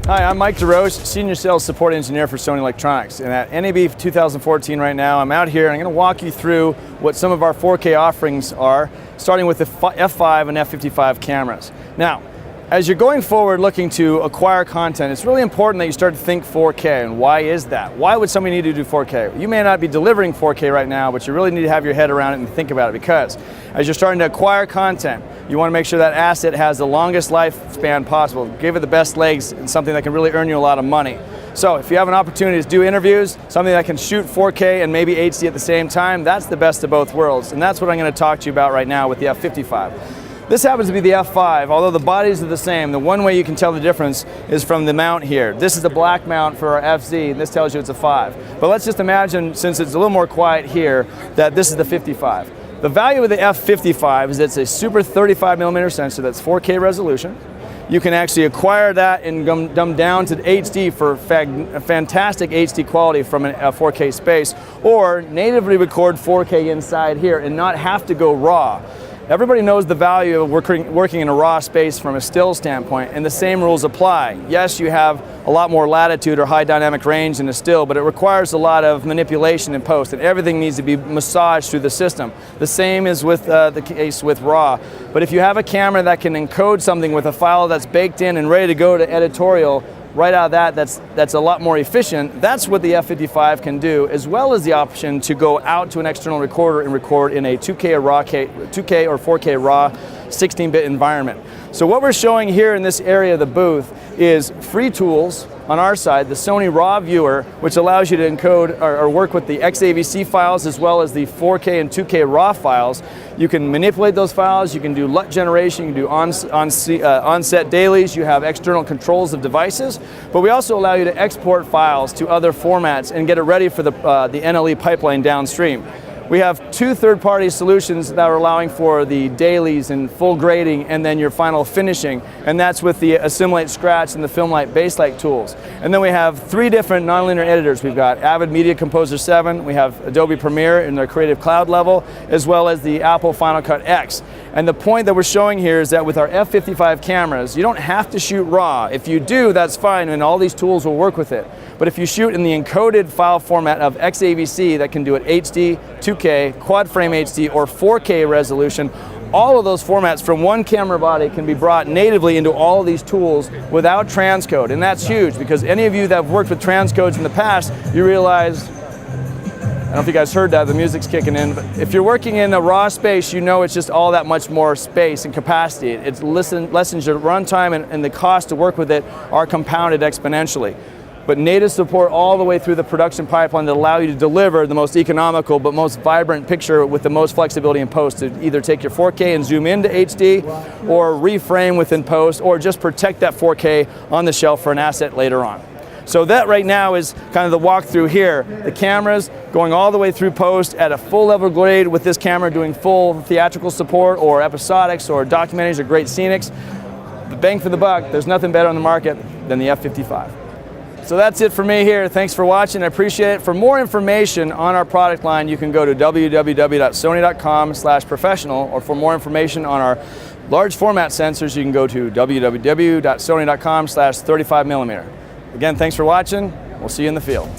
Hi, I'm Mike Desroches, Senior Sales Support Engineer for Sony Electronics. And at NAB 2014 right now, I'm out here and I'm going to walk you through what some of our 4K offerings are, starting with the F5 and F55 cameras. Now, as you're going forward looking to acquire content, it's really important that you start to think 4K. And why is that? Why would somebody need to do 4K? You may not be delivering 4K right now, but you really need to have your head around it and think about it, because as you're starting to acquire content, you want to make sure that asset has the longest lifespan possible. Give it the best legs and something that can really earn you a lot of money. So if you have an opportunity to do interviews, something that can shoot 4K and maybe HD at the same time, that's the best of both worlds. And that's what I'm going to talk to you about right now with the F55. This happens to be the F5, although the bodies are the same. The one way you can tell the difference is from the mount here. This is the black mount for our FZ, and this tells you it's a 5. But let's just imagine, since it's a little more quiet here, that this is the 55. The value of the F55 is it's a super 35mm sensor that's 4K resolution. You can actually acquire that and dumb down to HD for fantastic HD quality from a 4K space, or natively record 4K inside here and not have to go RAW. Everybody knows the value of working in a RAW space from a still standpoint, and the same rules apply. Yes, you have a lot more latitude or high dynamic range in a still, but it requires a lot of manipulation in post, and everything needs to be massaged through the system. The same is with the case with RAW. But if you have a camera that can encode something with a file that's baked in and ready to go to editorial, right out of that's a lot more efficient. That's what the F55 can do, as well as the option to go out to an external recorder and record in a 2K or 4K RAW 16-bit environment. So what we're showing here in this area of the booth is free tools on our side, the Sony RAW viewer, which allows you to encode or work with the XAVC files as well as the 4K and 2K RAW files. You can manipulate those files, you can do LUT generation, you can do onset dailies, you have external controls of devices, but we also allow you to export files to other formats and get it ready for the NLE pipeline downstream. We have 2 third-party solutions that are allowing for the dailies and full grading and then your final finishing, and that's with the Assimilate Scratch and the Filmlight Baselite tools. And then we have 3 different nonlinear editors. We've got Avid Media Composer 7, we have Adobe Premiere in their Creative Cloud level, as well as the Apple Final Cut X. And the point that we're showing here is that with our F55 cameras, you don't have to shoot RAW. If you do, that's fine, and all these tools will work with it. But if you shoot in the encoded file format of XAVC that can do it HD, 2K, quad frame HD, or 4K resolution, all of those formats from one camera body can be brought natively into all of these tools without transcode. And that's huge, because any of you that have worked with transcodes in the past, you realize, I don't know if you guys heard that, the music's kicking in, but if you're working in a RAW space, you know it's just all that much more space and capacity. It lessens your runtime, and the cost to work with it are compounded exponentially. But native support all the way through the production pipeline that allow you to deliver the most economical but most vibrant picture with the most flexibility in post, to either take your 4K and zoom into HD, or reframe within post, or just protect that 4K on the shelf for an asset later on. So that right now is kind of the walkthrough here. The cameras going all the way through post at a full level grade with this camera doing full theatrical support or episodics or documentaries or great scenics. The bang for the buck, there's nothing better on the market than the F55. So that's it for me here. Thanks for watching. I appreciate it. For more information on our product line, you can go to www.sony.com/professional, or for more information on our large format sensors, you can go to www.sony.com/35mm. Again, thanks for watching. We'll see you in the field.